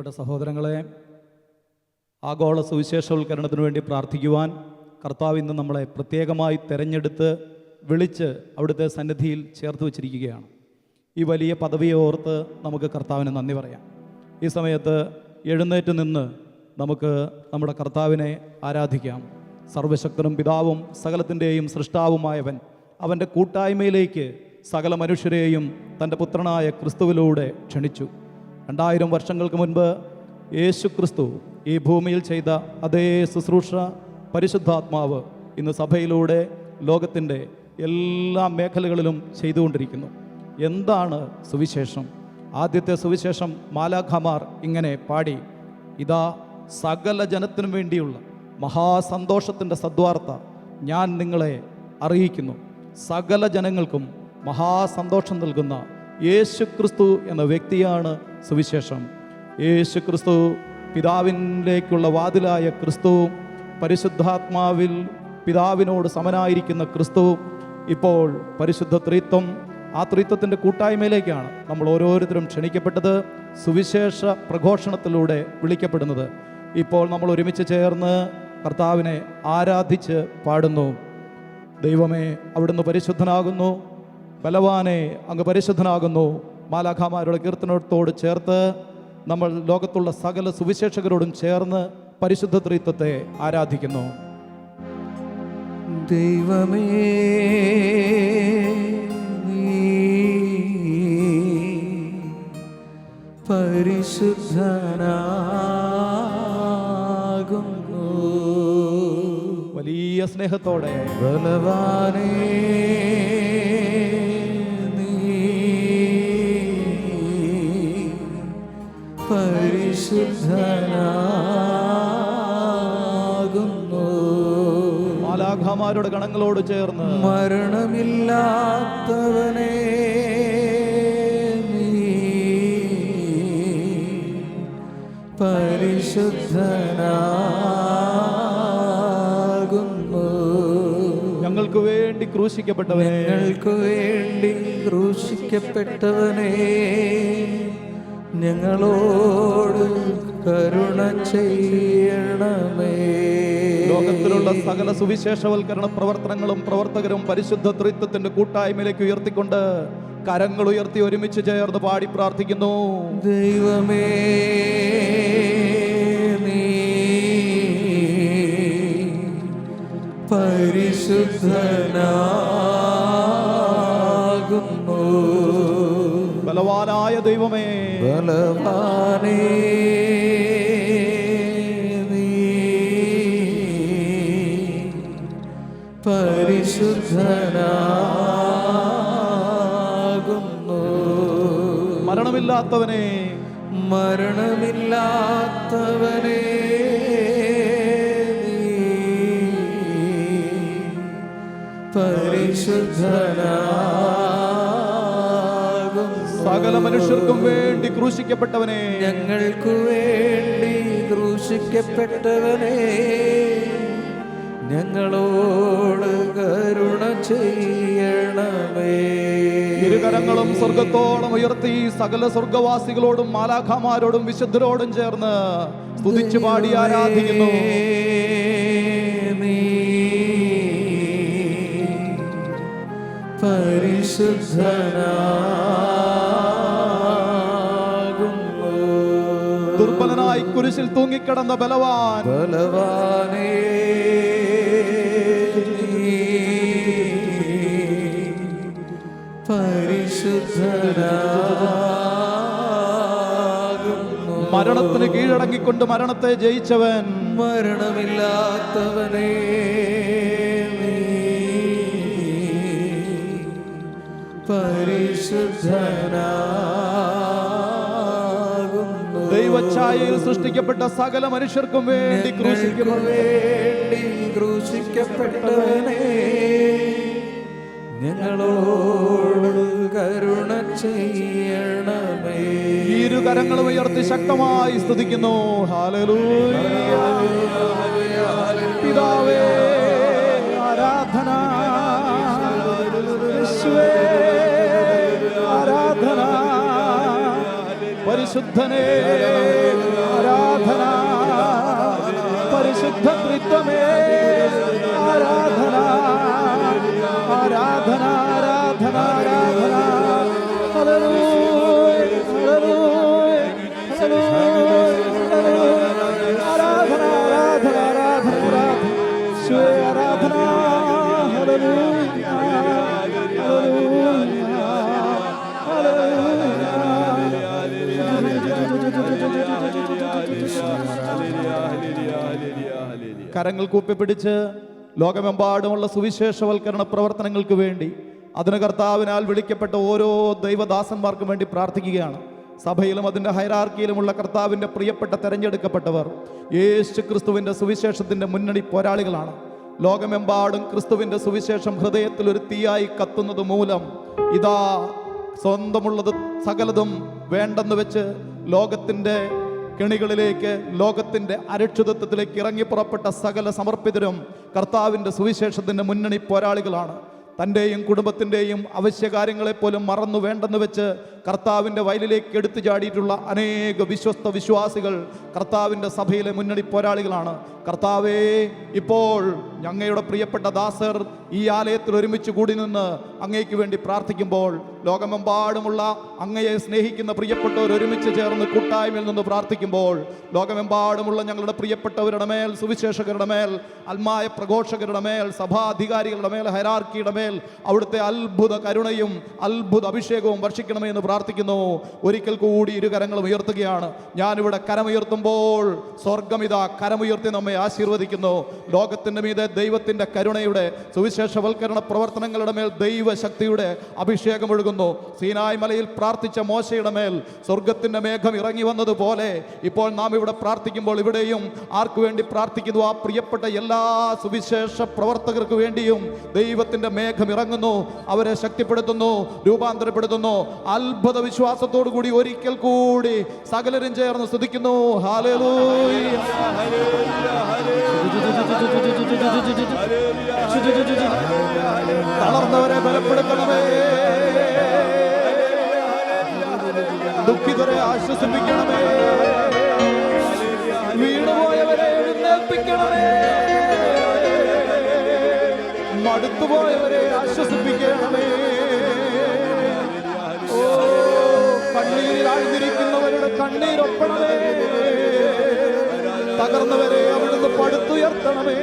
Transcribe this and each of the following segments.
പ്രിയപ്പെട്ട സഹോദരങ്ങളെ, ആഗോള സുവിശേഷവൽക്കരണത്തിന് വേണ്ടി പ്രാർത്ഥിക്കുവാൻ കർത്താവ് ഇന്ന് നമ്മളെ പ്രത്യേകമായി തിരഞ്ഞെടുത്ത് വിളിച്ച് അവിടുത്തെ സന്നിധിയിൽ ചേർത്ത് വച്ചിരിക്കുകയാണ്. ഈ വലിയ പദവിയെ ഓർത്ത് നമുക്ക് കർത്താവിന് നന്ദി പറയാം. ഈ സമയത്ത് എഴുന്നേറ്റ് നിന്ന് നമുക്ക് നമ്മുടെ കർത്താവിനെ ആരാധിക്കാം. സർവശക്തനും പിതാവും സകലത്തിൻ്റെയും സൃഷ്ടാവുമായവൻ അവൻ്റെ കൂട്ടായ്മയിലേക്ക് സകല മനുഷ്യരെയും തൻ്റെ പുത്രനായ ക്രിസ്തുവിലൂടെ ക്ഷണിച്ചു. 2000 വർഷങ്ങൾക്ക് മുൻപ് യേശു ക്രിസ്തു ഈ ഭൂമിയിൽ ചെയ്ത അതേ ശുശ്രൂഷ പരിശുദ്ധാത്മാവ് ഇന്ന് സഭയിലൂടെ ലോകത്തിൻ്റെ എല്ലാ മേഖലകളിലും ചെയ്തുകൊണ്ടിരിക്കുന്നു. എന്താണ് സുവിശേഷം? ആദ്യത്തെ സുവിശേഷം മാലാഖമാർ ഇങ്ങനെ പാടി: ഇതാ സകല ജനത്തിനും വേണ്ടിയുള്ള മഹാസന്തോഷത്തിൻ്റെ സദ്വാർത്ത ഞാൻ നിങ്ങളെ അറിയിക്കുന്നു. സകല ജനങ്ങൾക്കും മഹാസന്തോഷം നൽകുന്ന യേശു ക്രിസ്തു എന്ന വ്യക്തിയാണ് സുവിശേഷം. യേശു ക്രിസ്തു പിതാവിലേക്കുള്ള വാതിലായ ക്രിസ്തു, പരിശുദ്ധാത്മാവിൽ പിതാവിനോട് സമനായിരിക്കുന്ന ക്രിസ്തു, ഇപ്പോൾ പരിശുദ്ധ ത്രിത്വം, ആ ത്രിത്വത്തിൻ്റെ കൂട്ടായ്മയിലേക്കാണ് നമ്മൾ ഓരോരുത്തരും ക്ഷണിക്കപ്പെട്ടത്, സുവിശേഷ പ്രഘോഷണത്തിലൂടെ വിളിക്കപ്പെടുന്നത്. ഇപ്പോൾ നമ്മൾ ഒരുമിച്ച് ചേർന്ന് കർത്താവിനെ ആരാധിച്ച് പാടുന്നു. ദൈവമേ, അവിടുന്ന് പരിശുദ്ധനാകുന്നു, ബലവാനെ അങ്ങ് പരിശുദ്ധനാകുന്നു. മാലാഖമാരുടെ കീർത്തനത്തോട് ചേർത്ത് നമ്മൾ ലോകത്തുള്ള സകല സുവിശേഷകരോടും ചേർന്ന് പരിശുദ്ധ ത്രിത്വത്തെ ആരാധിക്കുന്നു. ദൈവമേ, പരിശുദ്ധനാകുന്നു. വലിയ സ്നേഹത്തോടെ ബലവാനേ, നീ പരിശുദ്ധനാകുന്നു. മാലാഖമാരുടെ ഗണങ്ങളോട് ചേർന്ന് മരണമില്ലാത്തവനേ, പരിശുദ്ധനാകുന്നു. ഞങ്ങൾക്ക് വേണ്ടി ക്രൂശിക്കപ്പെട്ടവനെ, ഞങ്ങൾക്ക് വേണ്ടി ക്രൂശിക്കപ്പെട്ടവനെ, ഞങ്ങളോട് കരുണ ചെയ്യണമേ. ലോകത്തിലുള്ള സകല സുവിശേഷവൽക്കരണ പ്രവർത്തനങ്ങളും പ്രവർത്തകരും പരിശുദ്ധ ത്രിത്വത്തിന്റെ കൂട്ടായ്മയിലേക്ക് ഉയർത്തിക്കൊണ്ട് കരങ്ങൾ ഉയർത്തി ഒരുമിച്ച് ചേർന്ന് പാടി പ്രാർത്ഥിക്കുന്നു. ദൈവമേ, നീ പരിശുദ്ധനാകുന്നു. ബലവാനായ ദൈവമേ, ബലവാനേ, നീ പരിശുദ്ധനാകുന്നു. മരണമില്ലാത്തവനെ, മരണമില്ലാത്തവനെ, പരിശുദ്ധനാകുന്നു. സകല മനുഷ്യർക്കും വേണ്ടി ക്രൂശിക്കപ്പെട്ടവനെ, ഞങ്ങൾക്ക് വേണ്ടി ക്രൂശിക്കപ്പെട്ടവനെ, ഞങ്ങളോട് കരുണ ചെയ്യണമേ. ഇരുകരങ്ങളും സ്വർഗത്തോളം ഉയർത്തി സകല സ്വർഗവാസികളോടും മാലാഖമാരോടും വിശുദ്ധരോടും ചേർന്ന് സ്തുതിച്ചു പാടി ആരാധിക്കുന്നു. നീ പരിശുദ്ധനാകുന്നു. ദുർബലനായി കുരിശിൽ തൂങ്ങിക്കിടന്ന ബലവാൻ, ബലവാനേ, പരിശുദ്ധനാകുന്നു. മരണത്തിന് കീഴടങ്ങിക്കൊണ്ട് മരണത്തെ ജയിച്ചവൻ, മരണമില്ലാത്തവനെ, പരിശുദ്ധനാകുന്നു. ദൈവഛായയിൽ സൃഷ്ടിക്കപ്പെട്ട സകല മനുഷ്യർക്കും വേണ്ടി ക്രൂശിക്കപ്പെട്ടവനെ, ഞങ്ങളോട് കരുണ ചെയ്യണമേ. ഇരുകരങ്ങളും ഉയർത്തി ശക്തമായി സ്തുതിക്കുന്നു. ഹല്ലേലൂയ. പിതാവേ ആരാധന, യേശുവേ ആരാധന, പരിശുദ്ധനേ പരിശുദ്ധ ത്രിത്വമേ ആരാധന ആരാധന ആരാധന ആരാധന. Hallelujah hallelujah hallelujah. ആരാധന ആരാധന ആരാധന ആരാധന ഈശോയെ ആരാധന. ഹല്ലേലൂയ കരങ്ങൾ കൂപ്പിപ്പിടിച്ച് ലോകമെമ്പാടുമുള്ള സുവിശേഷവൽക്കരണ പ്രവർത്തനങ്ങൾക്ക് വേണ്ടി അതിന് കർത്താവിനാൽ വിളിക്കപ്പെട്ട ഓരോ ദൈവദാസന്മാർക്കും വേണ്ടി പ്രാർത്ഥിക്കുകയാണ്. സഭയിലും അതിൻ്റെ ഹൈറാർക്കിയിലുമുള്ള കർത്താവിൻ്റെ പ്രിയപ്പെട്ട തെരഞ്ഞെടുക്കപ്പെട്ടവർ യേശു ക്രിസ്തുവിൻ്റെ സുവിശേഷത്തിൻ്റെ മുന്നണി പോരാളികളാണ്. ലോകമെമ്പാടും ക്രിസ്തുവിൻ്റെ സുവിശേഷം ഹൃദയത്തിൽ ഒരു തീയായി കത്തുന്നത് മൂലം ഇതാ സ്വന്തമുള്ളത് സകലതും വേണ്ടെന്ന് വെച്ച് ലോകത്തിൻ്റെ കെണികളിലേക്ക്, ലോകത്തിൻ്റെ അരക്ഷിതത്വത്തിലേക്ക് ഇറങ്ങി പുറപ്പെട്ട സകല സമർപ്പിതരും കർത്താവിൻ്റെ സുവിശേഷത്തിൻ്റെ മുന്നണി പോരാളികളാണ്. തൻ്റെയും കുടുംബത്തിൻ്റെയും അവശ്യകാര്യങ്ങളെപ്പോലും മറന്നു വേണ്ടെന്ന് വെച്ച് കർത്താവിൻ്റെ വയലിലേക്ക് എടുത്തു ചാടിയിട്ടുള്ള അനേക വിശ്വസ്ത വിശ്വാസികൾ കർത്താവിൻ്റെ സഭയിലെ മുന്നണി പോരാളികളാണ്. കർത്താവേ, ഇപ്പോൾ ഞങ്ങളുടെ പ്രിയപ്പെട്ട ദാസർ ഈ ആലയത്തിൽ ഒരുമിച്ച് കൂടി നിന്ന് അങ്ങയ്ക്ക് വേണ്ടി പ്രാർത്ഥിക്കുമ്പോൾ ലോകമെമ്പാടുമുള്ള അങ്ങയെ സ്നേഹിക്കുന്ന പ്രിയപ്പെട്ടവർ ഒരുമിച്ച് ചേർന്ന് കൂട്ടായ്മയിൽ നിന്ന് പ്രാർത്ഥിക്കുമ്പോൾ ലോകമെമ്പാടുമുള്ള ഞങ്ങളുടെ പ്രിയപ്പെട്ടവരുടെ മേൽ, സുവിശേഷകരുടെ മേൽ, ആത്മായ പ്രഘോഷകരുടെ മേൽ, സഭാധികാരികളുടെ മേൽ, ഹൈറാർക്കിയുടെ മേൽ അവിടുത്തെ അത്ഭുത കരുണയും അത്ഭുത അഭിഷേകവും വർഷിക്കണമേ എന്ന് പ്രാർത്ഥിക്കുന്നു. ഒരിക്കൽ കൂടി ഇരുകരങ്ങളും ഉയർത്തുകയാണ്. ഞാനിവിടെ കരമുയർത്തുമ്പോൾ സ്വർഗമിതാ കരമുയർത്തി നമ്മെ ആശീർവദിക്കുന്നു. ലോകത്തിൻ്റെ മീതെ ദൈവത്തിൻ്റെ കരുണയുടെ സുവിശേഷവൽക്കരണ പ്രവർത്തനങ്ങളുടെ മേൽ ദൈവശക്തിയുടെ അഭിഷേകം ഒഴുകുന്നു. സീനായ് മലയിൽ പ്രാർത്ഥിച്ച മോശയുടെ മേൽ സ്വർഗത്തിൻ്റെ മേഘം ഇറങ്ങി വന്നതുപോലെ ഇപ്പോൾ നാം ഇവിടെ പ്രാർത്ഥിക്കുമ്പോൾ ഇവിടെയും ആർക്കു വേണ്ടി പ്രാർത്ഥിക്കുന്നു? ആ പ്രിയപ്പെട്ട എല്ലാ സുവിശേഷ പ്രവർത്തകർക്ക് വേണ്ടിയും ദൈവത്തിൻ്റെ മേഘം ഇറങ്ങുന്നു, അവരെ ശക്തിപ്പെടുത്തുന്നു, രൂപാന്തരപ്പെടുത്തുന്നു. അത്ഭുത വിശ്വാസത്തോടു കൂടി ഒരിക്കൽ കൂടി സകലരും ചേർന്ന് സ്തുതിക്കുന്നു. ഹല്ലേലൂയ. തളർന്നവരെ ബലപ്പെടുത്തണമേ, ദുഃഖിതരെ ആശ്വസിപ്പിക്കണമേ, വീണുപോയവരെ എഴുന്നേൽപ്പിക്കണമേ, മടുത്തുപോയവരെ ആശ്വസിപ്പിക്കണമേ. ഓ, കണ്ണീരിൽ ആഴ്ന്നിരിക്കുന്നവരുടെ കണ്ണീരൊപ്പണമേ, തകർന്നവരെ അവിടുന്ന് പടുത്തുയർത്തണമേ.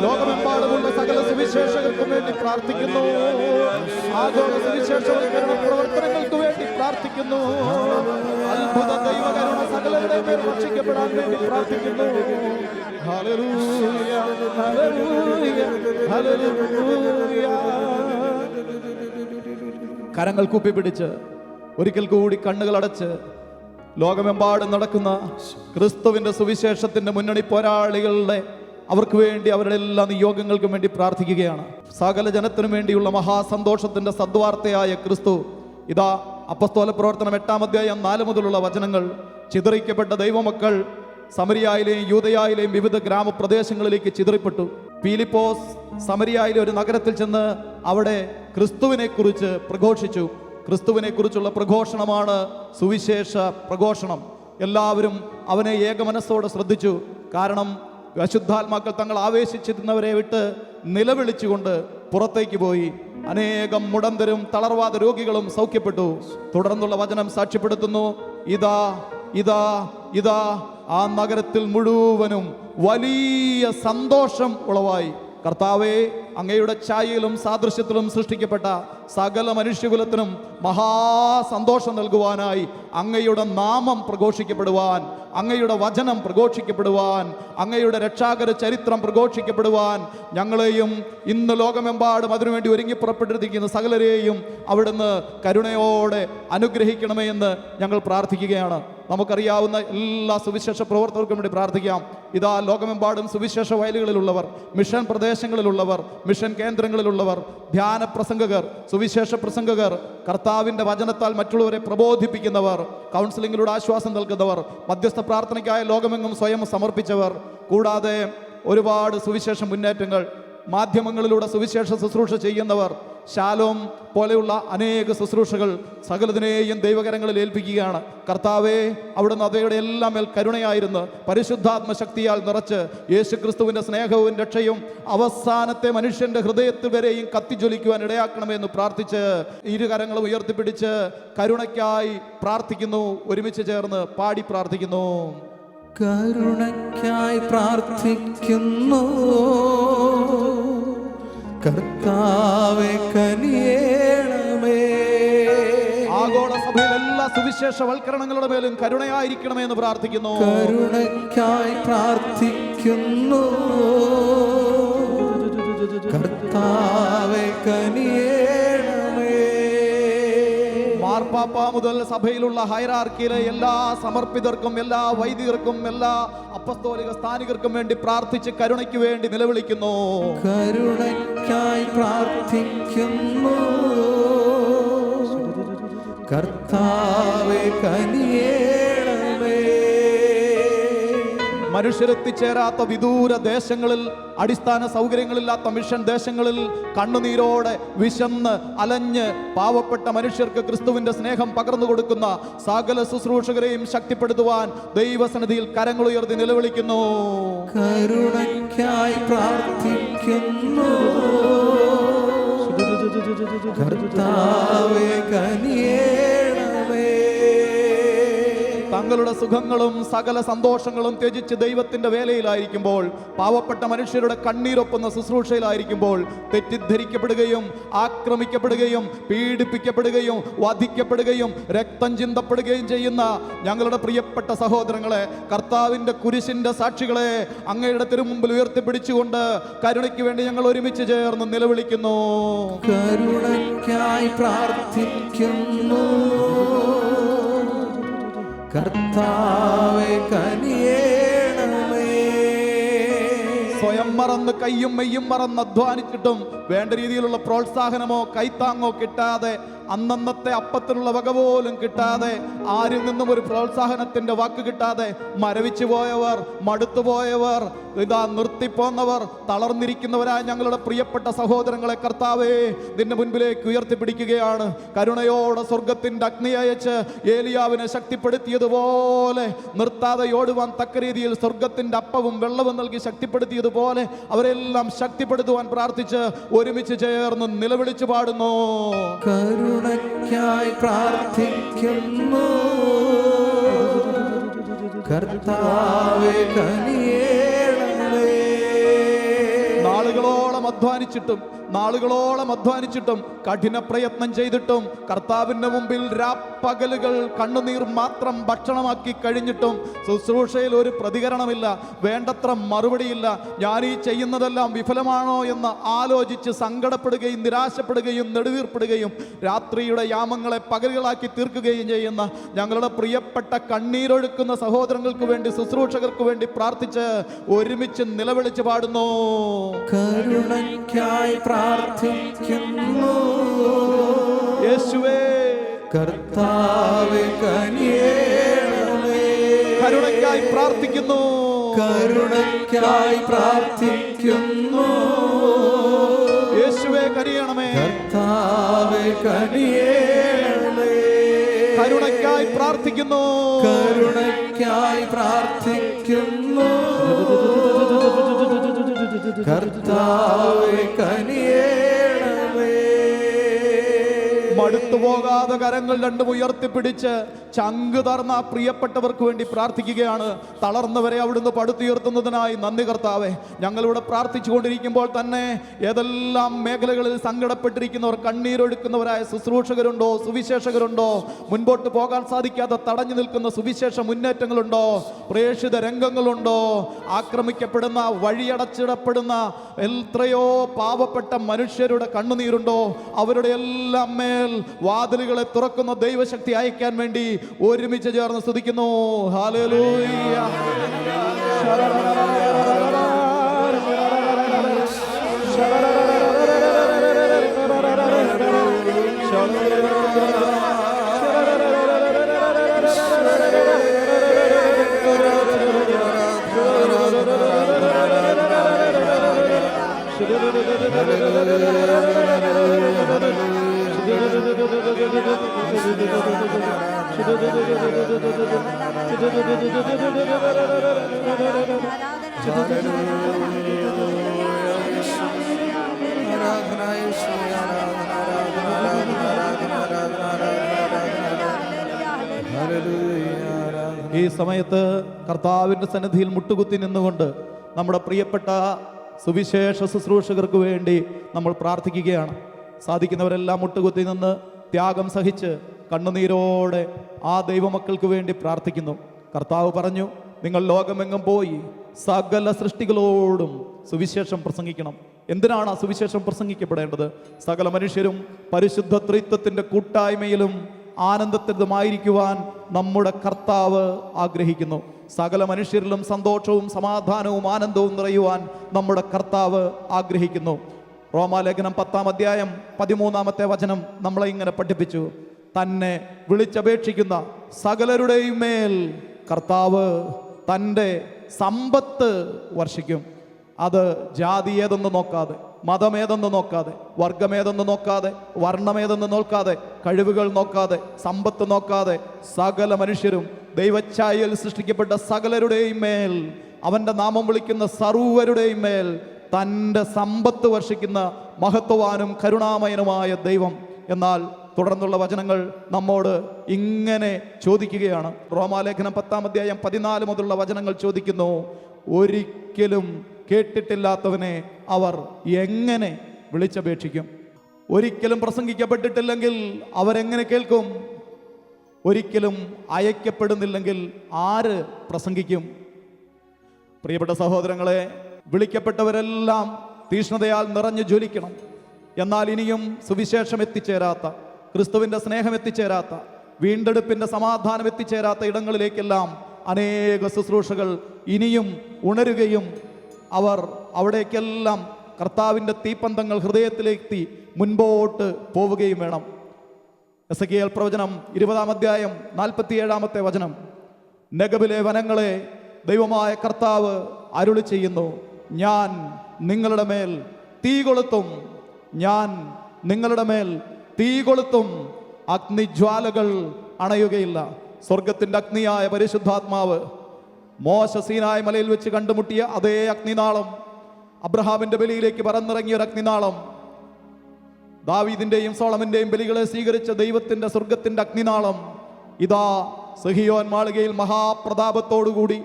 ലോകമെമ്പാടുമുള്ള സകല സുവിശേഷകർക്കും വേണ്ടി പ്രാർത്ഥിക്കുന്നു. ആഗോള സുവിശേഷവൽക്കരണ പ്രവർത്തനങ്ങൾക്ക് വേണ്ടി പ്രാർത്ഥിക്കുന്നു. അത്ഭുത ദൈവകരുണ സകലരുടെ മേൽ രക്ഷിക്കപ്പെടാൻ വേണ്ടി പ്രാർത്ഥിക്കുന്നു. Hallelujah hallelujah hallelujah. കരങ്ങൾ കൂപ്പിപ്പിടിച്ച് ഒരിക്കൽ കൂടി കണ്ണുകൾ അടച്ച് ലോകമെമ്പാടും നടക്കുന്ന ക്രിസ്തുവിൻ്റെ സുവിശേഷത്തിൻ്റെ മുന്നണി പോരാളികളുടെ അവർക്ക് വേണ്ടി അവരുടെ എല്ലാ നിയോഗങ്ങൾക്കും വേണ്ടി പ്രാർത്ഥിക്കുകയാണ്. സകല ജനത്തിനു വേണ്ടിയുള്ള മഹാസന്തോഷത്തിൻ്റെ സദ്വാർത്തയായ ക്രിസ്തു ഇതാ അപ്പസ്തോല പ്രവർത്തനം 8-ാം അധ്യായം 4 മുതലുള്ള വചനങ്ങൾ. ചിതറിക്കപ്പെട്ട ദൈവമക്കൾ സമരിയായിലെയും യൂദയായിലെയും വിവിധ ഗ്രാമപ്രദേശങ്ങളിലേക്ക് ചിതറിപ്പെട്ടു. പീലിപ്പോസ് സമരിയായിലെ ഒരു നഗരത്തിൽ ചെന്ന് അവിടെ ക്രിസ്തുവിനെ കുറിച്ച് പ്രഘോഷിച്ചു. ക്രിസ്തുവിനെ കുറിച്ചുള്ള പ്രഘോഷണമാണ് സുവിശേഷ പ്രഘോഷണം. എല്ലാവരും അവനെ ഏകമനസ്സോടെ ശ്രദ്ധിച്ചു. കാരണം അശുദ്ധാത്മാക്കൾ തങ്ങൾ ആവേശിച്ചിരുന്നവരെ വിട്ട് നിലവിളിച്ചുകൊണ്ട് പുറത്തേക്ക് പോയി. അനേകം മുടന്തരും തളർവാദ രോഗികളും സൗഖ്യപ്പെട്ടു. തുടർന്നുള്ള വചനം സാക്ഷ്യപ്പെടുത്തുന്നു, ഇതാ ഇതാ ഇതാ ആ നഗരത്തിൽ മുഴുവനും വലിയ സന്തോഷം ഉളവായി. കർത്താവേ, അങ്ങയുടെ ഛായയിലും സാദൃശ്യത്തിലും സൃഷ്ടിക്കപ്പെട്ട സകല മനുഷ്യകുലത്തിനും മഹാസന്തോഷം നൽകുവാനായി അങ്ങയുടെ നാമം പ്രഘോഷിക്കപ്പെടുവാൻ, അങ്ങയുടെ വചനം പ്രഘോഷിക്കപ്പെടുവാൻ, അങ്ങയുടെ രക്ഷാകര ചരിത്രം പ്രഘോഷിക്കപ്പെടുവാൻ ഞങ്ങളെയും ഇന്ന് ലോകമെമ്പാടും അതിനുവേണ്ടി ഒരുങ്ങി പുറപ്പെട്ടിരിക്കുന്ന സകലരെയും അവിടുന്ന് കരുണയോടെ അനുഗ്രഹിക്കണമേ എന്ന് ഞങ്ങൾ പ്രാർത്ഥിക്കുകയാണ്. നമുക്കറിയാവുന്ന എല്ലാ സുവിശേഷ പ്രവർത്തകർക്കും വേണ്ടി പ്രാർത്ഥിക്കാം. ഇതാ ലോകമെമ്പാടും സുവിശേഷ വയലുകളിലുള്ളവർ, മിഷൻ പ്രദേശങ്ങളിലുള്ളവർ, മിഷൻ കേന്ദ്രങ്ങളിലുള്ളവർ, ധ്യാന പ്രസംഗകർ, സുവിശേഷ പ്രസംഗകർ, കർത്താവിൻ്റെ വചനത്താൽ മറ്റുള്ളവരെ പ്രബോധിപ്പിക്കുന്നവർ, കൗൺസിലിങ്ങിലൂടെ ആശ്വാസം നൽകുന്നവർ, മധ്യസ്ഥ പ്രാർത്ഥനയ്ക്കായ ലോകമെങ്ങും സ്വയം സമർപ്പിച്ചവർ, കൂടാതെ ഒരുപാട് സുവിശേഷ മുന്നേറ്റങ്ങൾ മാധ്യമങ്ങളിലൂടെ സുവിശേഷ ശുശ്രൂഷ ചെയ്യുന്നവർ, ശാലോം പോലെയുള്ള അനേക ശുശ്രൂഷകൾ സകലതിനെയും ദൈവകരങ്ങളിൽ ഏൽപ്പിക്കുകയാണ്. കർത്താവേ, അവിടുന്ന് അവയുടെ എല്ലാം മേൽ കരുണയായിരുന്നു പരിശുദ്ധാത്മ ശക്തിയാൽ നിറച്ച് യേശുക്രിസ്തുവിൻ്റെ സ്നേഹവും രക്ഷയും അവസാനത്തെ മനുഷ്യന്റെ ഹൃദയത്തിൽ വരെയും കത്തിജ്വലിക്കുവാൻ ഇടയാക്കണമെന്ന് പ്രാർത്ഥിച്ച് ഇരുകരങ്ങളും ഉയർത്തിപ്പിടിച്ച് കരുണയ്ക്കായി പ്രാർത്ഥിക്കുന്നു. ഒരുമിച്ച് ചേർന്ന് പാടി പ്രാർത്ഥിക്കുന്നു. കരുണയ്ക്കായി പ്രാർത്ഥിക്കുന്നു, കർത്താവേ കനിയേണമേ. ആഗോള സഭയിൽ എല്ലാ സുവിശേഷവൽക്കരണങ്ങളുടെ മേലും കരുണയായിരിക്കണമേ എന്ന് പ്രാർത്ഥിക്കുന്നു. കരുണയ്ക്കായി പ്രാർത്ഥിക്കുന്നു, കർത്താവേ കനിയേണമേ. മാർപ്പാപ്പ മുതൽ സഭയിലുള്ള ഹൈറാർക്കിയിലെ എല്ലാ സമർപ്പിതർക്കും, എല്ലാ വൈദികർക്കും, എല്ലാ അപ്പസ്തോലിക സ്ഥാനികർക്കും വേണ്ടി പ്രാർത്ഥിച്ച് കരുണയ്ക്ക് വേണ്ടി നിലവിളിക്കുന്നു. കരുണയ്ക്കായി പ്രാർത്ഥിക്കുന്നു, കർത്താവേ കനിയേണമേ. മനുഷ്യരെത്തിച്ചേരാത്ത വിദൂര ദേശങ്ങളിൽ, അടിസ്ഥാന സൗകര്യങ്ങളില്ലാത്ത മിഷൻ ദേശങ്ങളിൽ കണ്ണുനീരോടെ വിശന്ന് അലഞ്ഞ് പാവപ്പെട്ട മനുഷ്യർക്ക് ക്രിസ്തുവിന്റെ സ്നേഹം പകർന്നു കൊടുക്കുന്ന സകല ശുശ്രൂഷകരെയും ശക്തിപ്പെടുത്തുവാൻ ദൈവസന്നിധിയിൽ കരങ്ങളുയർത്തി നിലവിളിക്കുന്നു. കരുണയ്ക്കായി പ്രാർത്ഥിക്കുന്നു, കർത്താവേ കനിയേണമേ. തങ്ങളുടെ സുഖങ്ങളും സകല സന്തോഷങ്ങളും ത്യജിച്ച് ദൈവത്തിന്റെ വേലയിലായിരിക്കുമ്പോൾ, പാവപ്പെട്ട മനുഷ്യരുടെ കണ്ണീരൊപ്പുന്ന ശുശ്രൂഷയിലായിരിക്കുമ്പോൾ തെറ്റിദ്ധരിക്കപ്പെടുകയും ആക്രമിക്കപ്പെടുകയും പീഡിപ്പിക്കപ്പെടുകയും വധിക്കപ്പെടുകയും രക്തം ചിന്തപ്പെടുകയും ചെയ്യുന്ന ഞങ്ങളുടെ പ്രിയപ്പെട്ട സഹോദരങ്ങളെ, കർത്താവിന്റെ കുരിശിന്റെ സാക്ഷികളെ അങ്ങയുടെ തിരുമുമ്പിൽ ഉയർത്തിപ്പിടിച്ചുകൊണ്ട് കരുണയ്ക്ക് വേണ്ടി ഞങ്ങൾ ഒരുമിച്ച് ചേർന്ന് നിലവിളിക്കുന്നു. കരുണയ്ക്കായി പ്രാർത്ഥിക്കുന്നു, കർത്താവേ കനിയേണമേ. സ്വയം മറന്ന് കയ്യും മെയ്യും മറന്ന് അധ്വാനിച്ചിട്ടും വേണ്ട രീതിയിലുള്ള പ്രോത്സാഹനമോ കൈത്താങ്ങോ കിട്ടാതെ, അന്നന്നത്തെ അപ്പത്തിനുള്ള വക പോലും കിട്ടാതെ, ആരിൽ നിന്നും ഒരു പ്രോത്സാഹനത്തിന്റെ വാക്ക് കിട്ടാതെ മരവിച്ചു പോയവർ, മടുത്തുപോയവർ, ഇതാ നിർത്തിപ്പോന്നവർ, തളർന്നിരിക്കുന്നവരായ ഞങ്ങളുടെ പ്രിയപ്പെട്ട സഹോദരങ്ങളെ കർത്താവേ നിന്റെ മുൻപിലേക്ക് ഉയർത്തിപ്പിടിക്കുകയാണ്. കരുണയോടെ സ്വർഗത്തിന്റെ അഗ്നി അയച്ച് ഏലിയാവിനെ ശക്തിപ്പെടുത്തിയതുപോലെ, നിർത്താതെ ഓടുവാൻ തക്ക രീതിയിൽ സ്വർഗത്തിന്റെ അപ്പവും വെള്ളവും നൽകി ശക്തിപ്പെടുത്തിയതുപോലെ അവരെല്ലാം ശക്തിപ്പെടുത്തുവാൻ പ്രാർത്ഥിച്ച് ഒരുമിച്ച് ചേർന്ന് നിലവിളിച്ചു പാടുന്നു. കരുണയ്ക്കായി പ്രാർത്ഥിക്കുന്നു, കർത്താവേ കനിയേണമേ. നാളുകളോളം അധ്വാനിച്ചിട്ടും കഠിന പ്രയത്നം ചെയ്തിട്ടും കർത്താവിന്റെ മുമ്പിൽ രാപ്പകലുകൾ കണ്ണുനീർ മാത്രം ഭക്ഷണമാക്കി കഴിഞ്ഞിട്ടും ശുശ്രൂഷയിൽ ഒരു പ്രതികരണമില്ല, വേണ്ടത്ര മറുപടിയില്ല. ഞാൻ ഈ ചെയ്യുന്നതെല്ലാം വിഫലമാണോ എന്ന് ആലോചിച്ച് സങ്കടപ്പെടുകയും നിരാശപ്പെടുകയും നെടുവീർപ്പെടുകയും രാത്രിയുടെ യാമങ്ങളെ പകലുകളാക്കി തീർക്കുകയും ചെയ്യുന്ന ഞങ്ങളുടെ പ്രിയപ്പെട്ട കണ്ണീരൊഴുക്കുന്ന സഹോദരങ്ങൾക്ക് വേണ്ടി, ശുശ്രൂഷകർക്ക് വേണ്ടി പ്രാർത്ഥിച്ച് ഒരുമിച്ച് നിലവിളിച്ച് പാടുന്നു. കരുണയ്ക്കായി പ്രാർത്ഥിക്കുന്നു, യേശുവേ കർത്താവേ കനിയേണമേ. കരുണയ്ക്കായി പ്രാർത്ഥിക്കുന്നു, കരുണയ്ക്കായി പ്രാർത്ഥിക്കുന്നു, യേശുവേ കനിയണമേ. കർത്താവേ കനിയേണമേ. കരുണയ്ക്കായി പ്രാർത്ഥിക്കുന്നു, കരുണയ്ക്കായി പ്രാർത്ഥിക്കുന്നു, കർത്താവേ കനിയേണമേ. മടുത്തുപോകാതെ കരങ്ങൾ രണ്ടും ഉയർത്തിപ്പിടിച്ച് ചങ്ക് തർന്ന പ്രിയപ്പെട്ടവർക്ക് വേണ്ടി പ്രാർത്ഥിക്കുകയാണ്. തളർന്നവരെ അവിടുന്ന് പടുത്തുയർത്തുന്നതിനായി നന്ദി കർത്താവേ. ഞങ്ങളിവിടെ പ്രാർത്ഥിച്ചു കൊണ്ടിരിക്കുമ്പോൾ തന്നെ ഏതെല്ലാം മേഖലകളിൽ സങ്കടപ്പെട്ടിരിക്കുന്നവർ, കണ്ണീരൊഴുക്കുന്നവരായ ശുശ്രൂഷകരുണ്ടോ, സുവിശേഷകരുണ്ടോ, മുൻപോട്ട് പോകാൻ സാധിക്കാതെ തടഞ്ഞു നിൽക്കുന്ന സുവിശേഷ മുന്നേറ്റങ്ങളുണ്ടോ, പ്രേക്ഷിത രംഗങ്ങളുണ്ടോ, ആക്രമിക്കപ്പെടുന്ന, വഴിയടച്ചിടപ്പെടുന്ന എത്രയോ പാവപ്പെട്ട മനുഷ്യരുടെ കണ്ണുനീരുണ്ടോ, അവരുടെ എല്ലാം മേൽ വാതിലുകളെ തുറക്കുന്ന ദൈവശക്തി അയക്കാൻ വേണ്ടി ഒരുമിച്ച് ചേർന്ന് സ്തുതിക്കുന്നു. ഹല്ലേലൂയ. ഈ സമയത്ത് കർത്താവിന്റെ സന്നിധിയിൽ മുട്ടുകുത്തി നിന്നുകൊണ്ട് നമ്മുടെ പ്രിയപ്പെട്ട സുവിശേഷ ശുശ്രൂഷകർക്ക് വേണ്ടി നമ്മൾ പ്രാർത്ഥിക്കുകയാണ്. സാധിക്കുന്നവരെല്ലാം മുട്ടുകുത്തി നിന്ന് ത്യാഗം സഹിച്ച് കണ്ണുനീരോടെ ആ ദൈവമക്കൾക്ക് വേണ്ടി പ്രാർത്ഥിക്കുന്നു. കർത്താവ് പറഞ്ഞു, നിങ്ങൾ ലോകമെങ്ങും പോയി സകല സൃഷ്ടികളോടും സുവിശേഷം പ്രസംഗിക്കണം. എന്തിനാണ് ആ സുവിശേഷം പ്രസംഗിക്കപ്പെടേണ്ടത്? സകല മനുഷ്യരും പരിശുദ്ധ ത്രിത്വത്തിന്റെ കൂട്ടായ്മയിലും ആനന്ദത്തിലുമായിരിക്കുവാൻ നമ്മുടെ കർത്താവ് ആഗ്രഹിക്കുന്നു. സകല മനുഷ്യരിലും സന്തോഷവും സമാധാനവും ആനന്ദവും നിറയുവാൻ നമ്മുടെ കർത്താവ് ആഗ്രഹിക്കുന്നു. റോമാലേഖനം 10-ാം അധ്യായം 13-ാമത്തെ വചനം നമ്മളെ ഇങ്ങനെ പഠിപ്പിച്ചു. തന്നെ വിളിച്ചപേക്ഷിക്കുന്ന സകലരുടെയും മേൽ കർത്താവ് തൻ്റെ സമ്പത്ത് വർഷിക്കും. അത് ജാതി ഏതെന്ന് നോക്കാതെ, മതമേതെന്ന് നോക്കാതെ, വർഗമേതെന്ന് നോക്കാതെ, വർണ്ണമേതെന്ന് നോക്കാതെ, കഴിവുകൾ നോക്കാതെ, സമ്പത്ത് നോക്കാതെ, സകല മനുഷ്യരും ദൈവഛായയിൽ സൃഷ്ടിക്കപ്പെട്ട സകലരുടെയും മേൽ, അവൻ്റെ നാമം വിളിക്കുന്ന സർവ്വരുടെയും മേൽ തൻ്റെ സമ്പത്ത് വർഷിക്കുന്ന മഹത്വവാനും കരുണാമയനുമായ ദൈവം. എന്നാൽ തുടർന്നുള്ള വചനങ്ങൾ നമ്മോട് ഇങ്ങനെ ചോദിക്കുകയാണ്. റോമാലേഖനം 10-ാം അധ്യായം 14 മുതലുള്ള വചനങ്ങൾ ചോദിക്കുന്നു, ഒരിക്കലും കേട്ടിട്ടില്ലാത്തവനെ അവർ എങ്ങനെ വിളിച്ചപേക്ഷിക്കും? ഒരിക്കലും പ്രസംഗിക്കപ്പെട്ടിട്ടില്ലെങ്കിൽ അവരെങ്ങനെ കേൾക്കും? ഒരിക്കലും അയക്കപ്പെടുന്നില്ലെങ്കിൽ ആര് പ്രസംഗിക്കും? പ്രിയപ്പെട്ട സഹോദരങ്ങളെ, വിളിക്കപ്പെട്ടവരെല്ലാം തീഷ്ണതയാൽ നിറഞ്ഞു ജ്വലിക്കണം. എന്നാൽ ഇനിയും സുവിശേഷം എത്തിച്ചേരാത്ത, ക്രിസ്തുവിൻ്റെ സ്നേഹം എത്തിച്ചേരാത്ത, വീണ്ടെടുപ്പിൻ്റെ സമാധാനം എത്തിച്ചേരാത്ത ഇടങ്ങളിലേക്കെല്ലാം അനേക ശുശ്രൂഷകൾ ഇനിയും ഉണരുകയും അവർ അവിടേക്കെല്ലാം കർത്താവിൻ്റെ തീപ്പന്തങ്ങൾ ഹൃദയത്തിലെത്തി മുൻപോട്ട് പോവുകയും വേണം. എസെക്കിയേൽ പ്രവചനം 20-ാം അധ്യായം 47-ാമത്തെ വചനം, നെഗബിലെ വനങ്ങളെ ദൈവമായ കർത്താവ് അരുളി ചെയ്യുന്നു, ഞാൻ നിങ്ങളുടെ മേൽ തീ കൊളുത്തും, ഞാൻ നിങ്ങളുടെ മേൽ തീ കൊളുത്തും, അഗ്നിജ്വാലകൾ അണയുകയില്ല. സ്വർഗത്തിൻ്റെ അഗ്നിയായ പരിശുദ്ധാത്മാവ് മോശ സീനായ് മലയിൽ വെച്ച് കണ്ടുമുട്ടിയ അതേ അഗ്നിനാളം, അബ്രഹാമിൻ്റെ ബലിയിലേക്ക് പറന്നിറങ്ങിയ ഒരു അഗ്നിനാളം, ദാവീദിൻ്റെയും സോളമൻ്റെയും ബലികളെ സ്വീകരിച്ച ദൈവത്തിൻ്റെ സ്വർഗത്തിൻ്റെ അഗ്നിനാളം ഇതാ സിഹിയോൻ മാളികയിൽ മഹാപ്രതാപത്തോടുകൂടി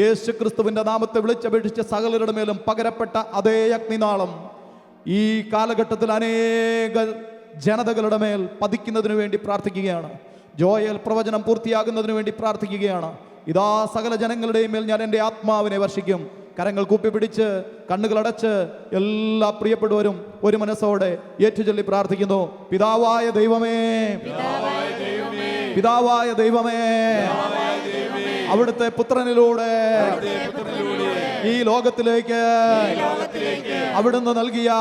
യേശു ക്രിസ്തുവിൻ്റെ നാമത്തെ വിളിച്ചപേക്ഷിച്ച സകലരുടെ മേലും പകരപ്പെട്ട അതേ അഗ്നിനാളം ഈ കാലഘട്ടത്തിൽ അനേക ജനതകളുടെ മേൽ പതിക്കുന്നതിനു വേണ്ടി പ്രാർത്ഥിക്കുകയാണ്. ജോയേൽ പ്രവചനം പൂർത്തിയാകുന്നതിനു വേണ്ടി പ്രാർത്ഥിക്കുകയാണ്. ഇതാ സകല ജനങ്ങളുടെയും മേൽ ഞാൻ എൻ്റെ ആത്മാവിനെ വർഷിക്കും. കരങ്ങൾ കൂപ്പിപ്പിടിച്ച് കണ്ണുകളടച്ച് എല്ലാ പ്രിയപ്പെട്ടവരും ഒരു മനസ്സോടെ ഏറ്റുചൊല്ലി പ്രാർത്ഥിക്കുന്നു. പിതാവായ ദൈവമേ, പിതാവായ ദൈവമേ, അവിടുത്തെ പുത്രനിലൂടെ ഈ ലോകത്തിലേക്ക് അവിടുന്ന് നൽകിയ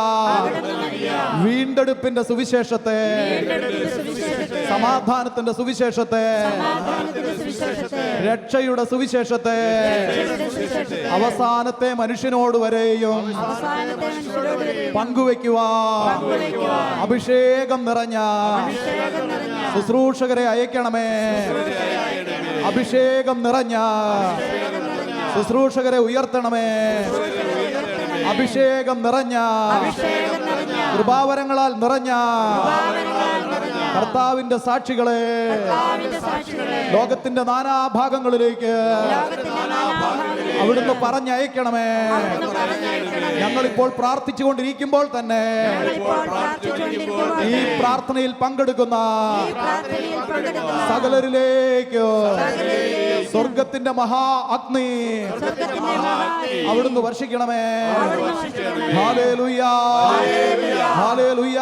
വീണ്ടെടുപ്പിന്റെ സുവിശേഷത്തെ, സമാധാനത്തിന്റെ സുവിശേഷത്തെ, രക്ഷയുടെ സുവിശേഷത്തെ അവസാനത്തെ മനുഷ്യനോട് വരെയും പങ്കുവെക്കുവാൻ അഭിഷേകം നിറഞ്ഞ ശുശ്രൂഷകരെ അയക്കണമേ. അഭിഷേകം നിറഞ്ഞ ശുശ്രൂഷകരെ ഉയർത്തണമേ. അഭിഷേകം നിറഞ്ഞ, കൃപാവരങ്ങളാൽ നിറഞ്ഞ കർത്താവിന്റെ സാക്ഷികളെ ലോകത്തിന്റെ നാനാഭാഗങ്ങളിലേക്ക് അവിടുന്ന് പറഞ്ഞയക്കണമേ. ഞങ്ങളിപ്പോൾ പ്രാർത്ഥിച്ചു കൊണ്ടിരിക്കുമ്പോൾ തന്നെ ഈ പ്രാർത്ഥനയിൽ പങ്കെടുക്കുന്ന സകലരിലേക്ക് സ്വർഗത്തിന്റെ മഹാ അഗ്നി അവിടുന്ന് വർഷിക്കണമേ. Hallelujah, hallelujah,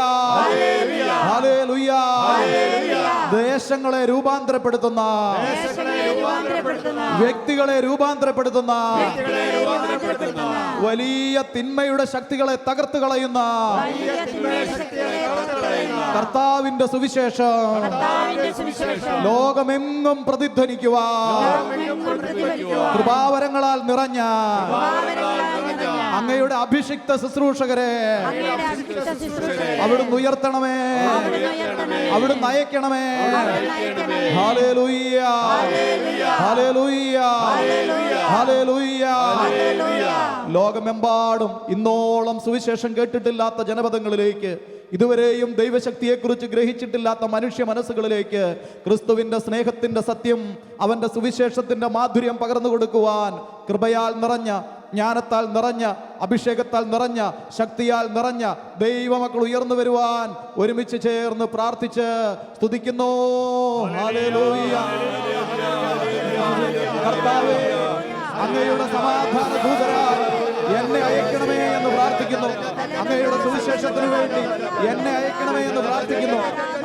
hallelujah. ദേശങ്ങളെ രൂപാന്തരപ്പെടുത്തുന്ന, വ്യക്തികളെ രൂപാന്തരപ്പെടുത്തുന്ന, വലിയ തിന്മയുടെ ശക്തികളെ തകർത്ത് കളയുന്ന കർത്താവിന്റെ സുവിശേഷം ലോകമെങ്ങും പ്രതിധ്വനിക്കുവാൻ കൃപാവരങ്ങളാൽ നിറഞ്ഞ അങ്ങയുടെ അഭിഷിക്ത ശുശ്രൂഷകരെ അവിടുന്ന് ഉയർത്തണമേ, അവിടുന്ന് നയിക്കണമേ. Hallelujah, hallelujah, hallelujah. ലോകമെമ്പാടും ഇന്നോളം സുവിശേഷം കേട്ടിട്ടില്ലാത്ത ജനപദങ്ങളിലേക്ക്, ഇതുവരെയും ദൈവശക്തിയെക്കുറിച്ച് ഗ്രഹിച്ചിട്ടില്ലാത്ത മനുഷ്യ മനസ്സുകളിലേക്ക് ക്രിസ്തുവിന്റെ സ്നേഹത്തിന്റെ സത്യം, അവന്റെ സുവിശേഷത്തിന്റെ മാധുര്യം പകർന്നു കൊടുക്കുവാൻ കൃപയാൽ നിറഞ്ഞ, ജ്ഞാനത്താൽ നിറഞ്ഞ, അഭിഷേകത്താൽ നിറഞ്ഞ, ശക്തിയാൽ നിറഞ്ഞ ദൈവമക്കൾ ഉയർന്നു വരുവാൻ ഒരുമിച്ച് ചേർന്ന് പ്രാർത്ഥിച്ച് സ്തുതിക്കുന്നു. ഹല്ലേലൂയ. കർത്താവേ, അങ്ങയുടെ സമാധാന ദൂതരാൽ എന്നെ അയക്കണമേ എന്ന് പ്രാർത്ഥിക്കുന്നു. അങ്ങയുടെ സുവിശേഷത്തിന് വേണ്ടി എന്നെ അയക്കണമേ എന്ന് പ്രാർത്ഥിക്കുന്നു.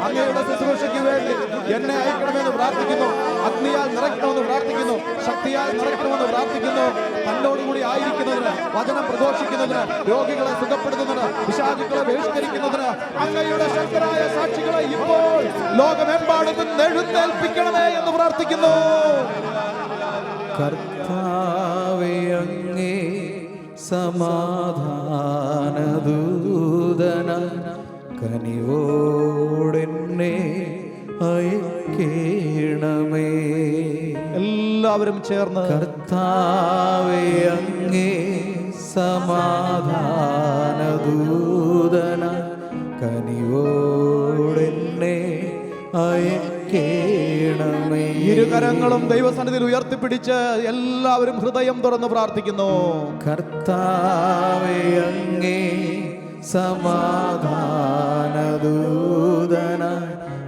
അങ്ങയുടെ ശുശ്രൂഷയ്ക്ക് വേണ്ടി എന്നെ അയക്കണമെന്ന് പ്രാർത്ഥിക്കുന്നു. അഗ്നിയാൽ നിറയ്ക്കണമെന്ന് പ്രാർത്ഥിക്കുന്നു. ശക്തിയാൽ നിറയ്ക്കണമെന്ന് പ്രാർത്ഥിക്കുന്നു. തന്നോടുകൂടി ആയിരിക്കുന്നതിന്, വചനം പ്രഘോഷിക്കുന്നതിന്, രോഗികളെ സുഖപ്പെടുത്തുന്നതിന്, പിശാചുക്കളെ ബഹിഷ്കരിക്കുന്നതിന് അങ്ങയുടെ ശക്തരായ സാക്ഷികളെ ഇപ്പോൾ ലോകമെമ്പാടും നിന്ന് എഴുന്നേൽപ്പിക്കണമേ എന്ന് പ്രാർത്ഥിക്കുന്നു. കർത്താവേ, അങ്ങേ സമാധാനദൂതന കനിവോടെന്നെ അയക്കേണമേ. എല്ലാവരും ചേർന്ന് കർത്താവേ, അങ്ങേ സമാധാനദൂതന കനിവോടെന്നെ അയക്കേണമേ. ഇരുകരങ്ങളും ദൈവസന്നിധിയിൽ ഉയർത്തിപ്പിടിച്ച് എല്ലാവരും ഹൃദയം തുറന്ന് പ്രാർത്ഥിക്കുന്നു. കർത്താവേ, അങ്ങേ സമാധാനദൂതന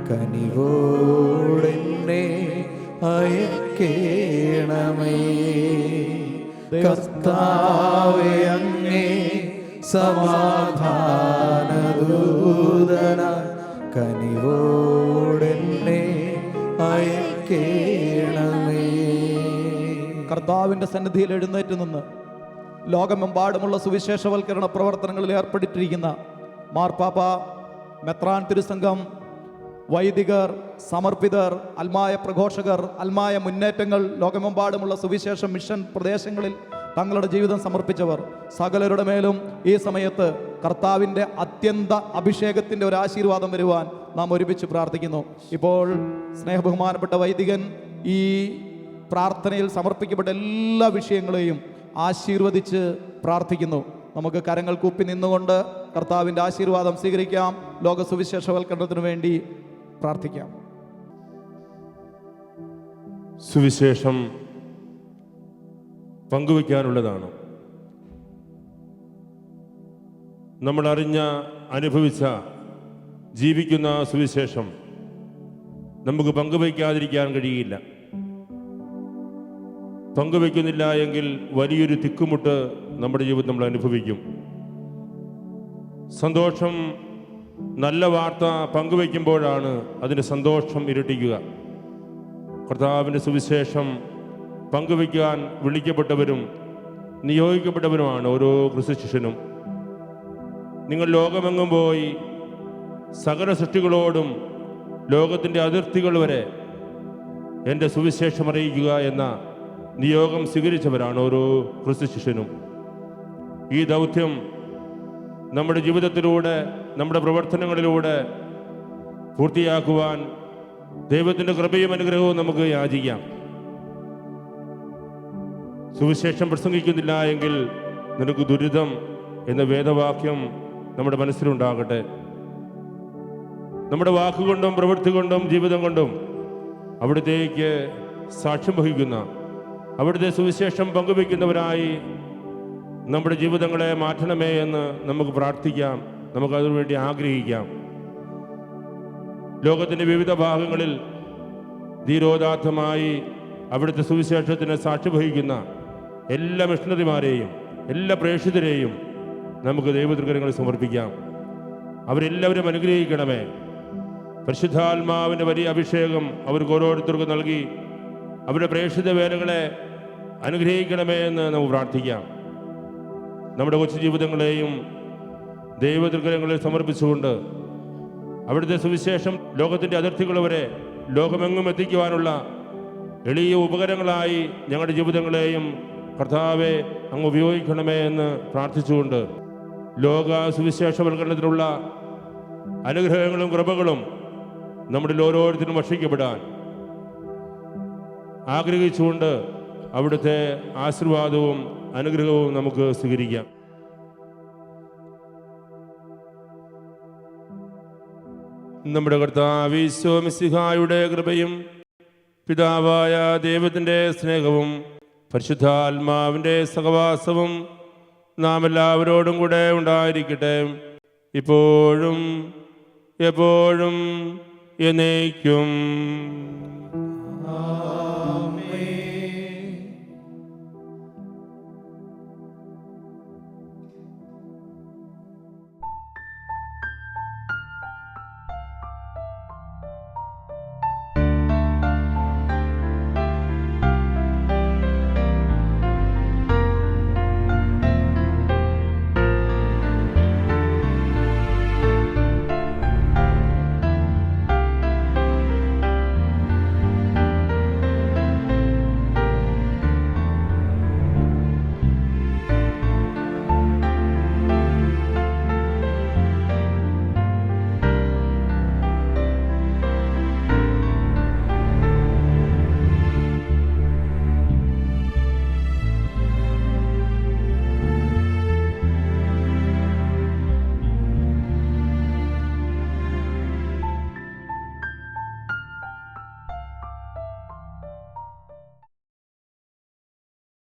കനിവോടെന്നെ അയക്കേണമേ. കർത്താവേ, അങ്ങേ സമാധാനദൂതന കനിവോടെന്നെ അയക്കേണമേ. കർത്താവിന്റെ സന്നിധിയിൽ എഴുന്നേറ്റ് നിന്ന് ലോകമെമ്പാടുമുള്ള സുവിശേഷവൽക്കരണ പ്രവർത്തനങ്ങളിൽ ഏർപ്പെട്ടിരിക്കുന്ന മാർപ്പാപ്പ, മെത്രാൻ തിരുസംഘം, വൈദികർ, സമർപ്പിതർ, അൽമായ പ്രഘോഷകർ, അൽമായ മുന്നേറ്റങ്ങൾ, ലോകമെമ്പാടുമുള്ള സുവിശേഷ മിഷൻ പ്രദേശങ്ങളിൽ തങ്ങളുടെ ജീവിതം സമർപ്പിച്ചവർ സകലരുടെ മേലും ഈ സമയത്ത് കർത്താവിൻ്റെ അത്യന്ത അഭിഷേകത്തിൻ്റെ ഒരു ആശീർവാദം വരുവാൻ നാം ഒരുമിച്ച് പ്രാർത്ഥിക്കുന്നു. ഇപ്പോൾ സ്നേഹബഹുമാനപ്പെട്ട വൈദികൻ ഈ പ്രാർത്ഥനയിൽ സമർപ്പിക്കപ്പെട്ട എല്ലാ വിഷയങ്ങളെയും ആശീർവദിച്ച് പ്രാർത്ഥിക്കുന്നു. നമുക്ക് കരങ്ങൾ കൂപ്പി നിന്നുകൊണ്ട് കർത്താവിൻ്റെ ആശീർവാദം സ്വീകരിക്കാം. ലോക സുവിശേഷവൽക്കരണത്തിനു വേണ്ടി പ്രാർത്ഥിക്കാം. സുവിശേഷം പങ്കുവയ്ക്കാനുള്ളതാണ്. നമ്മൾ അറിഞ്ഞ, അനുഭവിച്ച, ജീവിക്കുന്ന സുവിശേഷം നമുക്ക് പങ്കുവയ്ക്കാതിരിക്കാൻ കഴിയില്ല. പങ്കുവയ്ക്കുന്നില്ല എങ്കിൽ വലിയൊരു തിക്കുമുട്ട് നമ്മുടെ ജീവിതം നമ്മൾ അനുഭവിക്കും. സന്തോഷം, നല്ല വാർത്ത പങ്കുവയ്ക്കുമ്പോഴാണ് അതിൻ്റെ സന്തോഷം ഇരട്ടിക്കുക. കർത്താവിൻ്റെ സുവിശേഷം പങ്കുവയ്ക്കാൻ വിളിക്കപ്പെട്ടവരും നിയോഗിക്കപ്പെട്ടവരുമാണ് ഓരോ ക്രിസ്തുശിഷ്യനും. നിങ്ങൾ ലോകമെങ്ങും പോയി സകല സൃഷ്ടികളോടും ലോകത്തിൻ്റെ അതിർത്തികൾ വരെ എൻ്റെ സുവിശേഷം അറിയിക്കുക എന്ന നിയോഗം സ്വീകരിച്ചവരാണ് ഓരോ ക്രിസ്തുശിഷ്യനും. ഈ ദൗത്യം നമ്മുടെ ജീവിതത്തിലൂടെ, നമ്മുടെ പ്രവർത്തനങ്ങളിലൂടെ പൂർത്തിയാക്കുവാൻ ദൈവത്തിൻ്റെ കൃപയും അനുഗ്രഹവും നമുക്ക് യാചിക്കാം. സുവിശേഷം പ്രസംഗിക്കുന്നില്ല എങ്കിൽ നിനക്ക് ദുരിതം എന്ന വേദവാക്യം നമ്മുടെ മനസ്സിലുണ്ടാകട്ടെ. നമ്മുടെ വാക്കുകൊണ്ടും പ്രവൃത്തി കൊണ്ടും ജീവിതം കൊണ്ടും അവിടുത്തേക്ക് സാക്ഷ്യം വഹിക്കുന്ന, അവിടുത്തെ സുവിശേഷം പങ്കുവയ്ക്കുന്നവരായി നമ്മുടെ ജീവിതങ്ങളെ മാറ്റണമേ എന്ന് നമുക്ക് പ്രാർത്ഥിക്കാം. നമുക്കതിനുവേണ്ടി ആഗ്രഹിക്കാം. ലോകത്തിൻ്റെ വിവിധ ഭാഗങ്ങളിൽ ധീരോദാത്തമായി അവിടുത്തെ സുവിശേഷത്തിന് സാക്ഷ്യം വഹിക്കുന്ന എല്ലാ മിഷണറിമാരെയും എല്ലാ പ്രേക്ഷിതരെയും നമുക്ക് ദൈവതൃകരങ്ങളിൽ സമർപ്പിക്കാം. അവരെല്ലാവരും അനുഗ്രഹിക്കണമേ. പരിശുദ്ധാത്മാവിൻ്റെ വലിയ അഭിഷേകം അവർക്ക് ഓരോരുത്തർക്കും നൽകി അവരുടെ പ്രേക്ഷിത വേലകളെ അനുഗ്രഹിക്കണമേ എന്ന് നമുക്ക് പ്രാർത്ഥിക്കാം. നമ്മുടെ കൊച്ചു ജീവിതങ്ങളെയും ദൈവതൃകരങ്ങളിൽ സമർപ്പിച്ചുകൊണ്ട് അവിടുത്തെ സുവിശേഷം ലോകത്തിൻ്റെ അതിർത്തികൾ വരെ ലോകമെങ്ങും എത്തിക്കുവാനുള്ള എളിയ ഉപകരണങ്ങളായി ഞങ്ങളുടെ ജീവിതങ്ങളെയും കർത്താവെ അങ്ങ് ഉപയോഗിക്കണമേ എന്ന് പ്രാർത്ഥിച്ചുകൊണ്ട് ലോക സുവിശേഷവൽക്കരണത്തിനുള്ള അനുഗ്രഹങ്ങളും കൃപകളും നമ്മുടെ ഓരോരുത്തരും വർഷിക്കപ്പെടാൻ ആഗ്രഹിച്ചുകൊണ്ട് അവിടുത്തെ ആശീർവാദവും അനുഗ്രഹവും നമുക്ക് സ്വീകരിക്കാം. നമ്മുടെ കർത്താവ് ഈശോ മിശിഹായുടെ കൃപയും പിതാവായ ദൈവത്തിൻ്റെ സ്നേഹവും പരിശുദ്ധാത്മാവിൻ്റെ സഹവാസവും നാം എല്ലാവരോടും കൂടെ ഉണ്ടായിരിക്കട്ടെ, ഇപ്പോഴും എപ്പോഴും എന്നേക്കും.